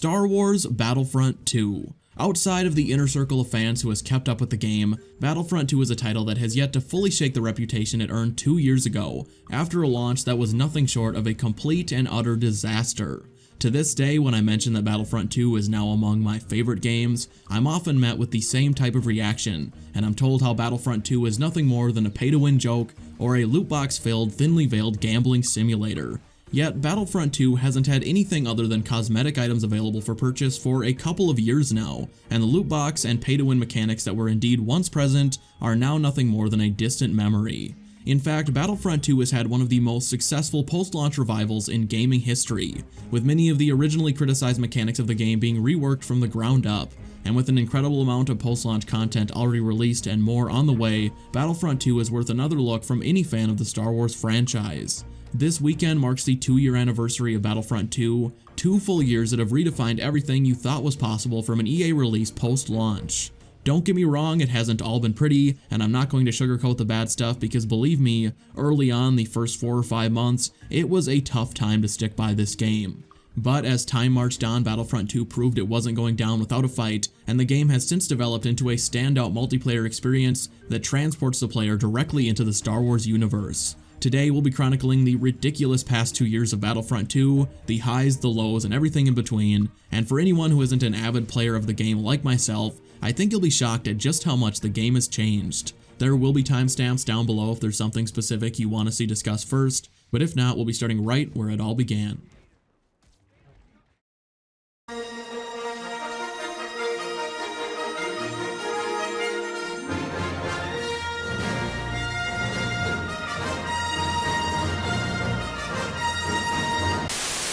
Star Wars Battlefront 2. Outside of the inner circle of fans who has kept up with the game, Battlefront 2 is a title that has yet to fully shake the reputation it earned 2 years ago, after a launch that was nothing short of a complete and utter disaster. To this day, when I mention that Battlefront 2 is now among my favorite games, I'm often met with the same type of reaction, and I'm told how Battlefront 2 is nothing more than a pay-to-win joke or a loot box-filled, thinly veiled gambling simulator. Yet, Battlefront 2 hasn't had anything other than cosmetic items available for purchase for a couple of years now, and the loot box and pay-to-win mechanics that were indeed once present are now nothing more than a distant memory. In fact, Battlefront 2 has had one of the most successful post-launch revivals in gaming history, with many of the originally criticized mechanics of the game being reworked from the ground up. And with an incredible amount of post-launch content already released and more on the way, Battlefront 2 is worth another look from any fan of the Star Wars franchise. This weekend marks the 2-year anniversary of Battlefront 2, 2 full years that have redefined everything you thought was possible from an EA release post-launch. Don't get me wrong, it hasn't all been pretty, and I'm not going to sugarcoat the bad stuff because believe me, early on, the first 4 or 5 months, it was a tough time to stick by this game. But as time marched on, Battlefront 2 proved it wasn't going down without a fight, and the game has since developed into a standout multiplayer experience that transports the player directly into the Star Wars universe. Today, we'll be chronicling the ridiculous past 2 years of Battlefront 2, the highs, the lows, and everything in between, and for anyone who isn't an avid player of the game like myself, I think you'll be shocked at just how much the game has changed. There will be timestamps down below if there's something specific you want to see discussed first, but if not, we'll be starting right where it all began.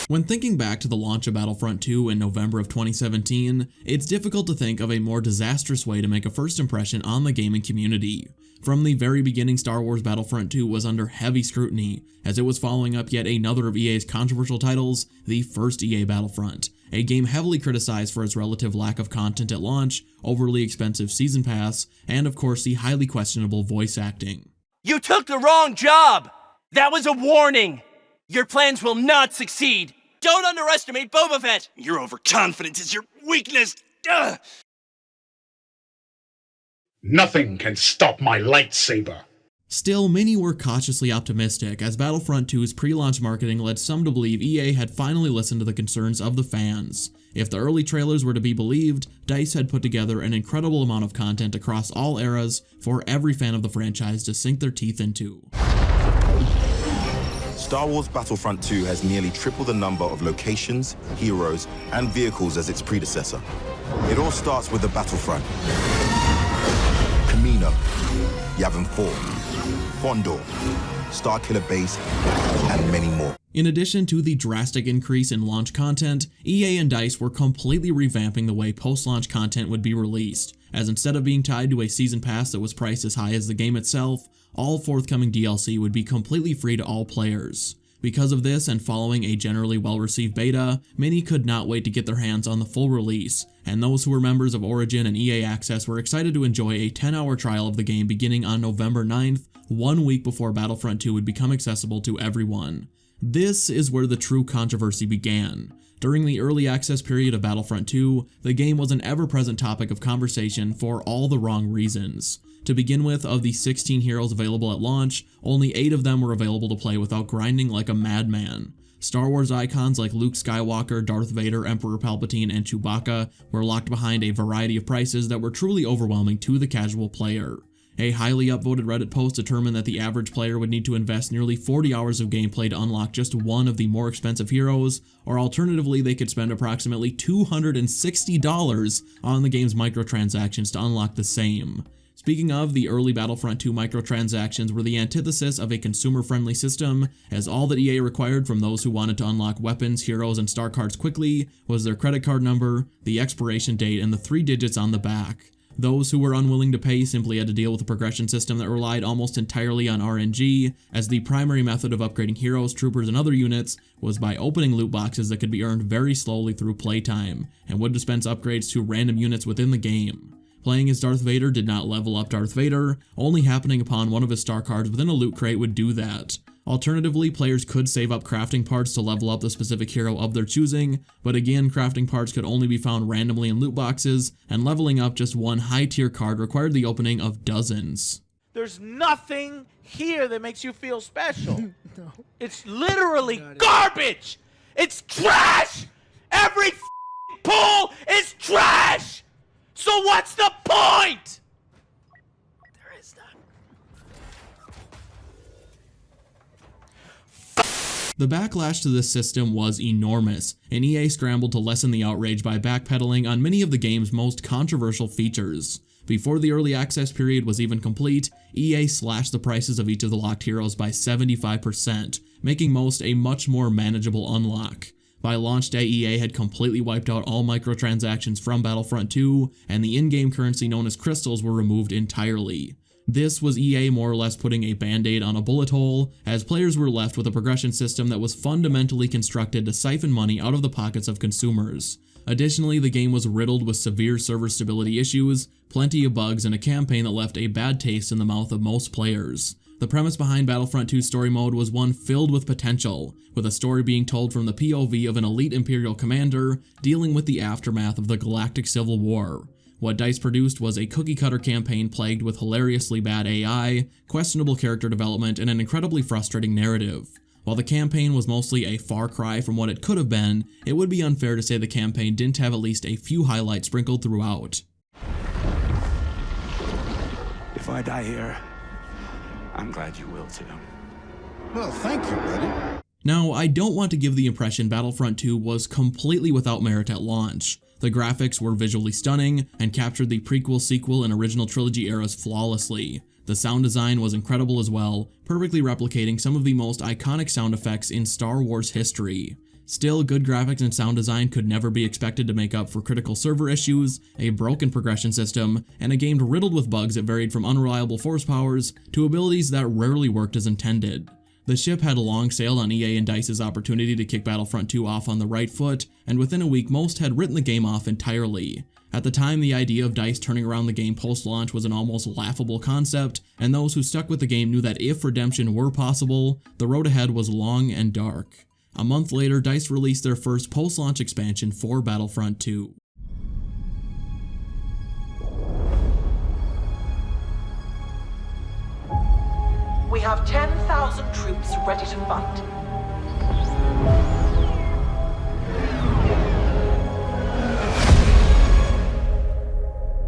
When thinking back to the launch of Battlefront 2 in November of 2017, it's difficult to think of a more disastrous way to make a first impression on the gaming community. From the very beginning, Star Wars Battlefront 2 was under heavy scrutiny, as it was following up yet another of EA's controversial titles, the first EA Battlefront, a game heavily criticized for its relative lack of content at launch, overly expensive season pass, and of course the highly questionable voice acting. You took the wrong job! That was a warning! Your plans will not succeed! Don't underestimate Boba Fett! Your overconfidence is your weakness! Ugh. Nothing can stop my lightsaber. Still, many were cautiously optimistic, as Battlefront 2's pre-launch marketing led some to believe EA had finally listened to the concerns of the fans. If the early trailers were to be believed, DICE had put together an incredible amount of content across all eras for every fan of the franchise to sink their teeth into. Star Wars Battlefront 2 has nearly tripled the number of locations, heroes, and vehicles as its predecessor. It all starts with the Battlefront. Kamino, Yavin 4, Fondor, Starkiller Base, and many more. In addition to the drastic increase in launch content, EA and DICE were completely revamping the way post-launch content would be released, as instead of being tied to a season pass that was priced as high as the game itself, all forthcoming DLC would be completely free to all players. Because of this, and following a generally well-received beta, many could not wait to get their hands on the full release, and those who were members of Origin and EA Access were excited to enjoy a 10-hour trial of the game beginning on November 9th, 1 week before Battlefront 2 would become accessible to everyone. This is where the true controversy began. During the early access period of Battlefront 2, the game was an ever-present topic of conversation for all the wrong reasons. To begin with, of the 16 heroes available at launch, only 8 of them were available to play without grinding like a madman. Star Wars icons like Luke Skywalker, Darth Vader, Emperor Palpatine, and Chewbacca were locked behind a variety of prices that were truly overwhelming to the casual player. A highly upvoted Reddit post determined that the average player would need to invest nearly 40 hours of gameplay to unlock just one of the more expensive heroes, or alternatively they could spend approximately $260 on the game's microtransactions to unlock the same. Speaking of, the early Battlefront 2 microtransactions were the antithesis of a consumer-friendly system, as all that EA required from those who wanted to unlock weapons, heroes, and star cards quickly was their credit card number, the expiration date, and the 3 digits on the back. Those who were unwilling to pay simply had to deal with a progression system that relied almost entirely on RNG, as the primary method of upgrading heroes, troopers, and other units was by opening loot boxes that could be earned very slowly through playtime, and would dispense upgrades to random units within the game. Playing as Darth Vader did not level up Darth Vader, only happening upon one of his star cards within a loot crate would do that. Alternatively, players could save up crafting parts to level up the specific hero of their choosing, but again, crafting parts could only be found randomly in loot boxes, and leveling up just one high-tier card required the opening of dozens. There's nothing here that makes you feel special. No. It's literally garbage! It's trash! Every pool is trash! So what's the point? There is none. The backlash to this system was enormous, and EA scrambled to lessen the outrage by backpedaling on many of the game's most controversial features. Before the early access period was even complete, EA slashed the prices of each of the locked heroes by 75%, making most a much more manageable unlock. By launch day, EA had completely wiped out all microtransactions from Battlefront 2, and the in-game currency known as crystals were removed entirely. This was EA more or less putting a band-aid on a bullet hole, as players were left with a progression system that was fundamentally constructed to siphon money out of the pockets of consumers. Additionally, the game was riddled with severe server stability issues, plenty of bugs, and a campaign that left a bad taste in the mouth of most players. The premise behind Battlefront 2's story mode was one filled with potential, with a story being told from the POV of an elite Imperial commander dealing with the aftermath of the Galactic Civil War. What DICE produced was a cookie-cutter campaign plagued with hilariously bad AI, questionable character development, and an incredibly frustrating narrative. While the campaign was mostly a far cry from what it could have been, it would be unfair to say the campaign didn't have at least a few highlights sprinkled throughout. If I die here, I'm glad you will too. Well, thank you, buddy. Now, I don't want to give the impression Battlefront 2 was completely without merit at launch. The graphics were visually stunning and captured the prequel, sequel, and original trilogy eras flawlessly. The sound design was incredible as well, perfectly replicating some of the most iconic sound effects in Star Wars history. Still, good graphics and sound design could never be expected to make up for critical server issues, a broken progression system, and a game riddled with bugs that varied from unreliable force powers to abilities that rarely worked as intended. The ship had long sailed on EA and DICE's opportunity to kick Battlefront 2 off on the right foot, and within a week most had written the game off entirely. At the time, the idea of DICE turning around the game post-launch was an almost laughable concept, and those who stuck with the game knew that if redemption were possible, the road ahead was long and dark. A month later, DICE released their first post-launch expansion for Battlefront 2. We have 10,000 troops ready to fight.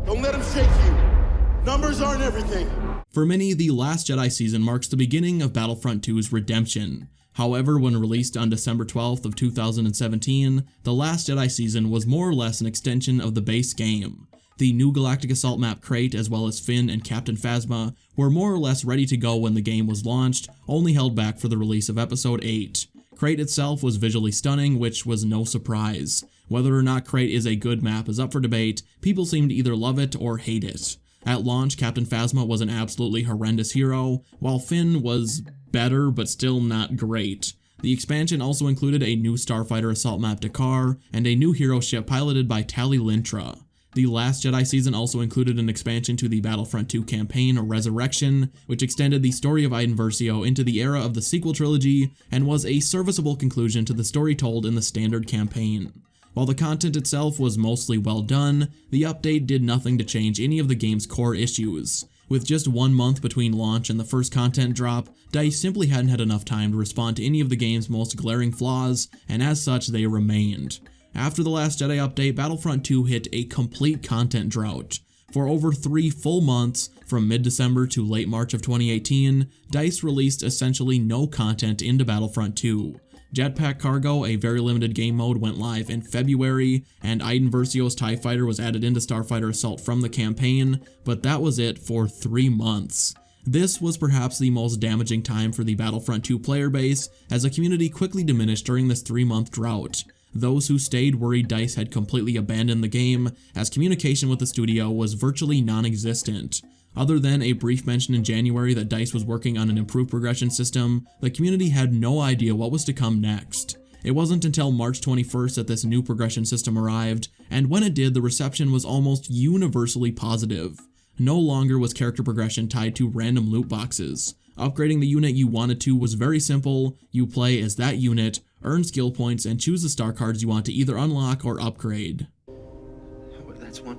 Don't let them shake you. Numbers aren't everything. For many, the Last Jedi season marks the beginning of Battlefront 2's redemption. However, when released on December 12th of 2017, the Last Jedi season was more or less an extension of the base game. The new Galactic Assault map Crate, as well as Finn and Captain Phasma, were more or less ready to go when the game was launched, only held back for the release of Episode 8. Crate itself was visually stunning, which was no surprise. Whether or not Crate is a good map is up for debate, people seem to either love it or hate it. At launch, Captain Phasma was an absolutely horrendous hero, while Finn was better but still not great. The expansion also included a new starfighter assault map Dakar, and a new hero ship piloted by Tali Lintra. The Last Jedi season also included an expansion to the Battlefront 2 campaign, Resurrection, which extended the story of Iden Versio into the era of the sequel trilogy and was a serviceable conclusion to the story told in the standard campaign. While the content itself was mostly well done, the update did nothing to change any of the game's core issues. With just 1 month between launch and the first content drop, DICE simply hadn't had enough time to respond to any of the game's most glaring flaws, and as such they remained. After the Last Jedi update, Battlefront 2 hit a complete content drought. For over 3 full months, from mid-December to late March of 2018, DICE released essentially no content into Battlefront 2. Jetpack Cargo, a very limited game mode, went live in February, and Iden Versio's TIE Fighter was added into Starfighter Assault from the campaign, but that was it for 3 months. This was perhaps the most damaging time for the Battlefront 2 player base, as the community quickly diminished during this 3-month drought. Those who stayed worried DICE had completely abandoned the game, as communication with the studio was virtually non-existent. Other than a brief mention in January that DICE was working on an improved progression system, the community had no idea what was to come next. It wasn't until March 21st that this new progression system arrived, and when it did, the reception was almost universally positive. No longer was character progression tied to random loot boxes. Upgrading the unit you wanted to was very simple. You play as that unit, earn skill points, and choose the star cards you want to either unlock or upgrade.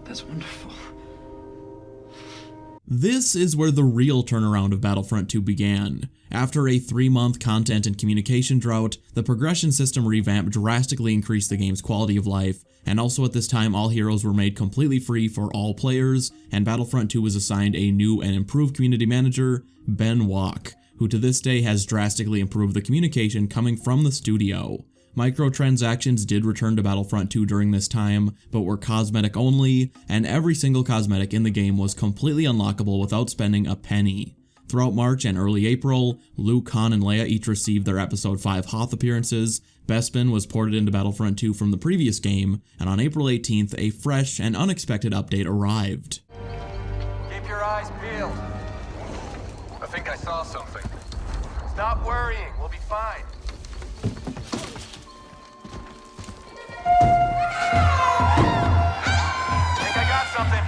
That's wonderful. This is where the real turnaround of Battlefront 2 began. After a 3-month content and communication drought, the progression system revamp drastically increased the game's quality of life, and also at this time all heroes were made completely free for all players, and Battlefront 2 was assigned a new and improved community manager, Ben Walk, who to this day has drastically improved the communication coming from the studio. Microtransactions did return to Battlefront 2 during this time, but were cosmetic only, and every single cosmetic in the game was completely unlockable without spending a penny. Throughout March and early April, Luke, Han, and Leia each received their Episode 5 Hoth appearances, Bespin was ported into Battlefront 2 from the previous game, and on April 18th, a fresh and unexpected update arrived. Keep your eyes peeled. I think I saw something. Stop worrying, we'll be fine. Think I got something.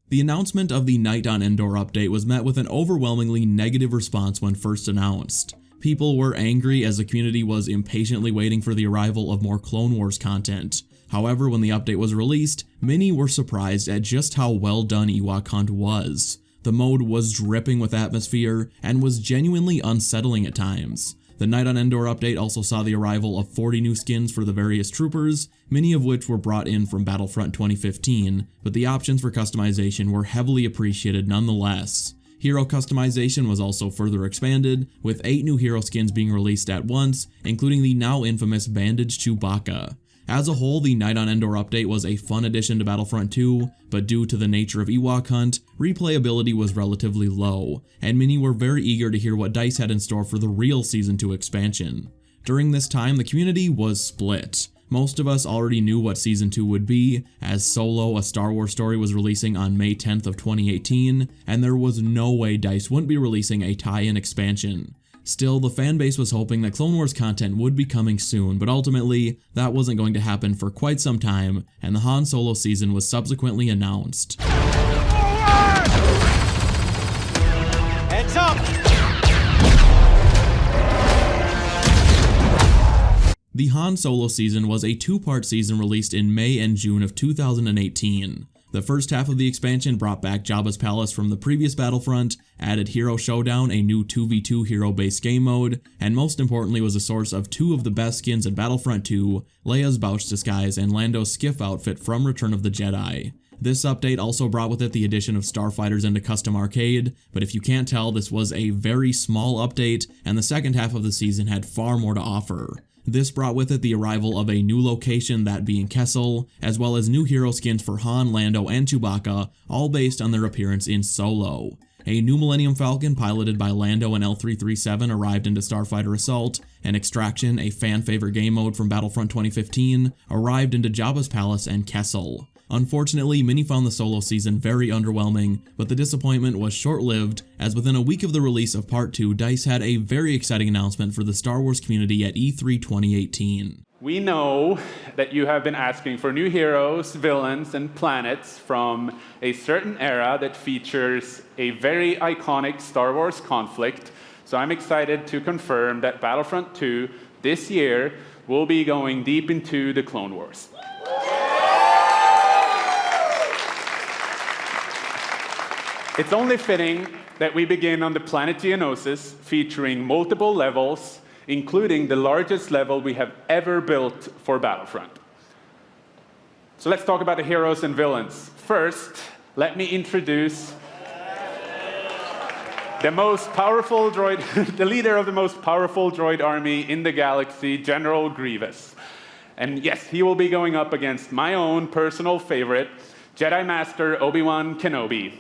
The announcement of the Night on Endor update was met with an overwhelmingly negative response when first announced. People were angry as the community was impatiently waiting for the arrival of more Clone Wars content. However, when the update was released, many were surprised at just how well done Ewok Hunt was. The mode was dripping with atmosphere and was genuinely unsettling at times. The Night on Endor update also saw the arrival of 40 new skins for the various troopers, many of which were brought in from Battlefront 2015, but the options for customization were heavily appreciated nonetheless. Hero customization was also further expanded, with 8 new hero skins being released at once, including the now infamous Bandaged Chewbacca. As a whole, the Night on Endor update was a fun addition to Battlefront 2, but due to the nature of Ewok Hunt, replayability was relatively low, and many were very eager to hear what DICE had in store for the real Season 2 expansion. During this time, the community was split. Most of us already knew what Season 2 would be, as Solo, a Star Wars story, was releasing on May 10th of 2018, and there was no way DICE wouldn't be releasing a tie-in expansion. Still, the fanbase was hoping that Clone Wars content would be coming soon, but ultimately, that wasn't going to happen for quite some time, and the Han Solo season was subsequently announced. Heads up! The Han Solo season was a 2-part season released in May and June of 2018. The first half of the expansion brought back Jabba's Palace from the previous Battlefront, added Hero Showdown, a new 2v2 hero-based game mode, and most importantly was a source of 2 of the best skins in Battlefront 2, Leia's Bouch disguise and Lando's skiff outfit from Return of the Jedi. This update also brought with it the addition of Starfighters into Custom Arcade, but if you can't tell, this was a very small update, and the second half of the season had far more to offer. This brought with it the arrival of a new location, that being Kessel, as well as new hero skins for Han, Lando, and Chewbacca, all based on their appearance in Solo. A new Millennium Falcon piloted by Lando and L337 arrived into Starfighter Assault, and Extraction, a fan-favorite game mode from Battlefront 2015, arrived into Jabba's Palace and Kessel. Unfortunately, many found the Solo season very underwhelming, but the disappointment was short-lived, as within a week of the release of Part 2, DICE had a very exciting announcement for the Star Wars community at E3 2018. We know that you have been asking for new heroes, villains, and planets from a certain era that features a very iconic Star Wars conflict, so I'm excited to confirm that Battlefront 2 this year will be going deep into the Clone Wars. It's only fitting that we begin on the planet Geonosis, featuring multiple levels, including the largest level we have ever built for Battlefront. So let's talk about the heroes and villains. First, let me introduce the most powerful droid, the leader of the most powerful droid army in the galaxy, General Grievous. And yes, he will be going up against my own personal favorite, Jedi Master Obi-Wan Kenobi.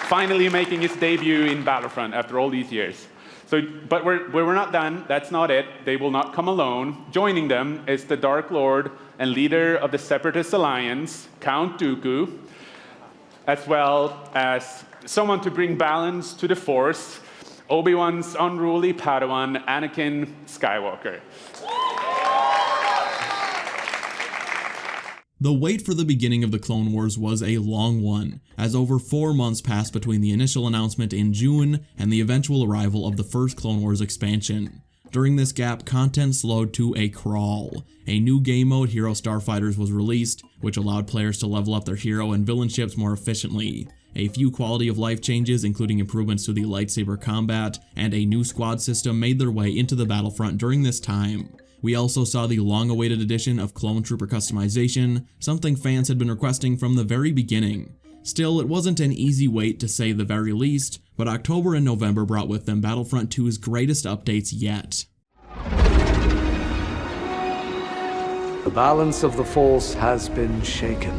Finally making his debut in Battlefront after all these years. But we're not done. That's not it. They will not come alone. Joining them is the Dark Lord and leader of the Separatist Alliance, Count Dooku, as well as someone to bring balance to the Force, Obi-Wan's unruly Padawan, Anakin Skywalker. The wait for the beginning of the Clone Wars was a long one, as over 4 months passed between the initial announcement in June and the eventual arrival of the first Clone Wars expansion. During this gap, content slowed to a crawl. A new game mode, Hero Starfighters, was released, which allowed players to level up their hero and villain ships more efficiently. A few quality of life changes, including improvements to the lightsaber combat and a new squad system, made their way into the Battlefront during this time. We also saw the long-awaited addition of Clone Trooper customization, something fans had been requesting from the very beginning. Still, it wasn't an easy wait to say the very least, but October and November brought with them Battlefront 2's greatest updates yet. The balance of the Force has been shaken.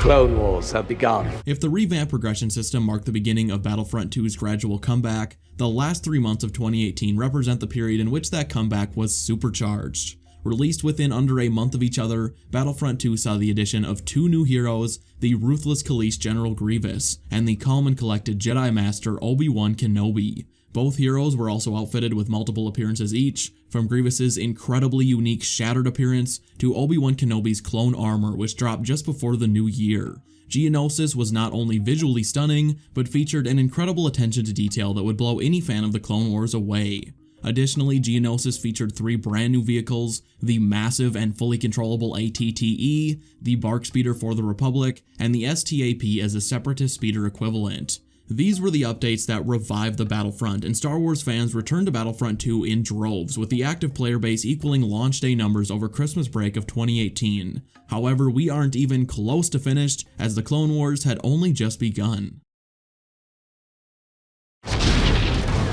Clone Wars have begun. If the revamped progression system marked the beginning of Battlefront 2's gradual comeback, the last 3 months of 2018 represent the period in which that comeback was supercharged. Released within under a month of each other, Battlefront 2 saw the addition of 2 new heroes, the ruthless Khalees General Grievous, and the calm and collected Jedi Master Obi-Wan Kenobi. Both heroes were also outfitted with multiple appearances each, from Grievous's incredibly unique Shattered appearance to Obi-Wan Kenobi's clone armor, which dropped just before the new year. Geonosis was not only visually stunning, but featured an incredible attention to detail that would blow any fan of the Clone Wars away. Additionally, Geonosis featured 3 brand new vehicles, the massive and fully controllable ATTE, the Bark Speeder for the Republic, and the STAP as a Separatist speeder equivalent. These were the updates that revived the Battlefront, and Star Wars fans returned to Battlefront 2 in droves, with the active player base equaling launch day numbers over Christmas break of 2018. However, we aren't even close to finished, as the Clone Wars had only just begun.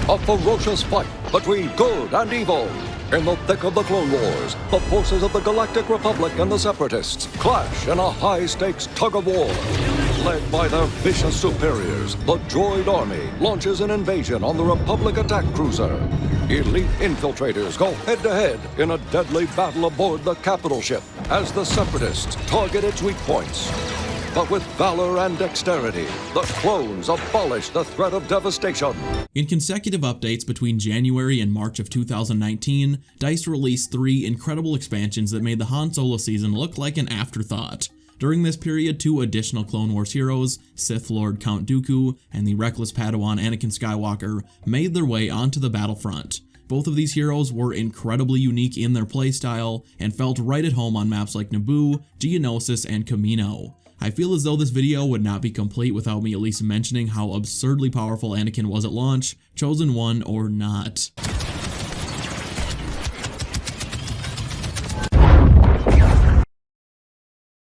A ferocious fight between good and evil. In the thick of the Clone Wars, the forces of the Galactic Republic and the Separatists clash in a high-stakes tug-of-war. Led by their vicious superiors, the droid army launches an invasion on the Republic attack cruiser. Elite infiltrators go head-to-head in a deadly battle aboard the capital ship as the Separatists target its weak points. But with valor and dexterity, the clones abolish the threat of devastation. In consecutive updates between January and March of 2019, DICE released 3 incredible expansions that made the Han Solo season look like an afterthought. During this period, 2 additional Clone Wars heroes, Sith Lord Count Dooku and the reckless Padawan Anakin Skywalker, made their way onto the Battlefront. Both of these heroes were incredibly unique in their playstyle and felt right at home on maps like Naboo, Geonosis, and Kamino. I feel as though this video would not be complete without me at least mentioning how absurdly powerful Anakin was at launch, chosen one or not.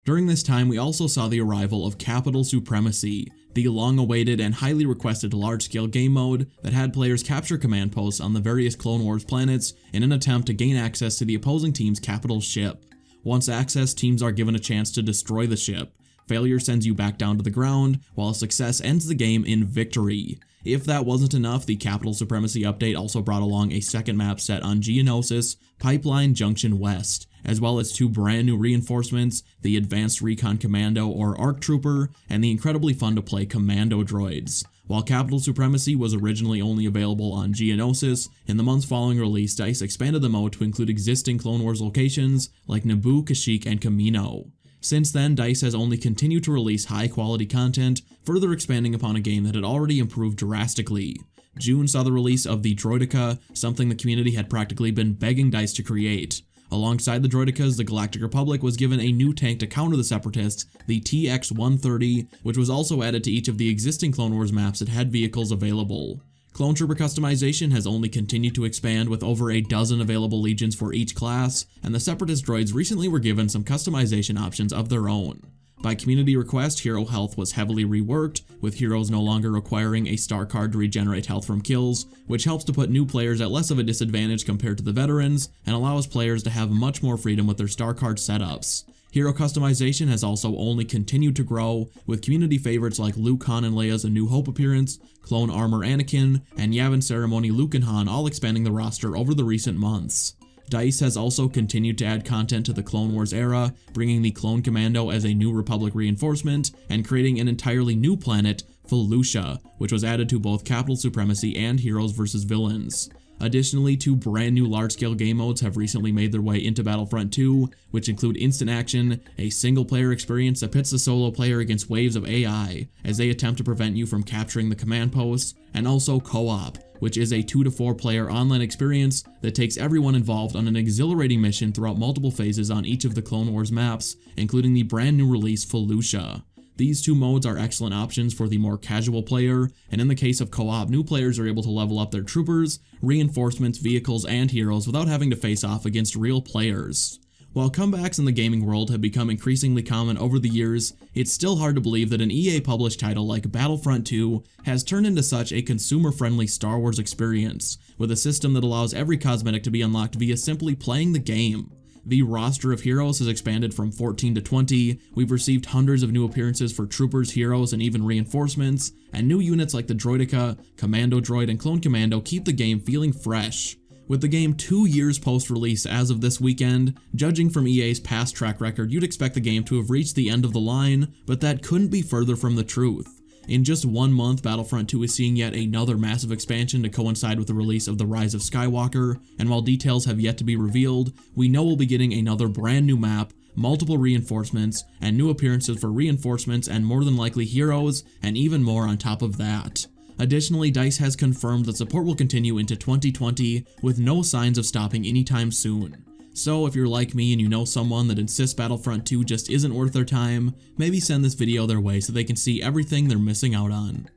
During this time, we also saw the arrival of Capital Supremacy, the long-awaited and highly requested large-scale game mode that had players capture command posts on the various Clone Wars planets in an attempt to gain access to the opposing team's capital ship. Once accessed, teams are given a chance to destroy the ship. Failure sends you back down to the ground, while success ends the game in victory. If that wasn't enough, the Capital Supremacy update also brought along a second map set on Geonosis, Pipeline Junction West, as well as 2 brand new reinforcements, the Advanced Recon Commando or ARC Trooper, and the incredibly fun to play Commando Droids. While Capital Supremacy was originally only available on Geonosis, in the months following release, DICE expanded the mode to include existing Clone Wars locations like Naboo, Kashyyyk, and Kamino. Since then, DICE has only continued to release high-quality content, further expanding upon a game that had already improved drastically. June saw the release of the Droideka, something the community had practically been begging DICE to create. Alongside the Droidekas, the Galactic Republic was given a new tank to counter the Separatists, the TX-130, which was also added to each of the existing Clone Wars maps that had vehicles available. Clone Trooper customization has only continued to expand, with over a dozen available legions for each class, and the Separatist droids recently were given some customization options of their own. By community request, hero health was heavily reworked, with heroes no longer requiring a star card to regenerate health from kills, which helps to put new players at less of a disadvantage compared to the veterans, and allows players to have much more freedom with their star card setups. Hero customization has also only continued to grow, with community favorites like Luke, Han, and Leia's A New Hope appearance, Clone Armor Anakin, and Yavin Ceremony Luke and Han all expanding the roster over the recent months. DICE has also continued to add content to the Clone Wars era, bringing the Clone Commando as a New Republic reinforcement, and creating an entirely new planet, Felucia, which was added to both Capital Supremacy and Heroes vs. Villains. Additionally, 2 brand new large-scale game modes have recently made their way into Battlefront 2, which include Instant Action, a single-player experience that pits the solo player against waves of AI as they attempt to prevent you from capturing the command posts, and also Co-op, which is a 2 to 4 player online experience that takes everyone involved on an exhilarating mission throughout multiple phases on each of the Clone Wars maps, including the brand new release Felucia. These 2 modes are excellent options for the more casual player, and in the case of co-op, new players are able to level up their troopers, reinforcements, vehicles, and heroes without having to face off against real players. While comebacks in the gaming world have become increasingly common over the years, it's still hard to believe that an EA-published title like Battlefront 2 has turned into such a consumer-friendly Star Wars experience, with a system that allows every cosmetic to be unlocked via simply playing the game. The roster of heroes has expanded from 14 to 20, we've received hundreds of new appearances for troopers, heroes, and even reinforcements, and new units like the Droideka, Commando Droid, and Clone Commando keep the game feeling fresh. With the game 2 years post-release as of this weekend, judging from EA's past track record, you'd expect the game to have reached the end of the line, but that couldn't be further from the truth. In just 1 month, Battlefront 2 is seeing yet another massive expansion to coincide with the release of The Rise of Skywalker, and while details have yet to be revealed, we know we'll be getting another brand new map, multiple reinforcements, and new appearances for reinforcements and more than likely heroes, and even more on top of that. Additionally, DICE has confirmed that support will continue into 2020 with no signs of stopping anytime soon. So if you're like me and you know someone that insists Battlefront 2 just isn't worth their time, maybe send this video their way so they can see everything they're missing out on.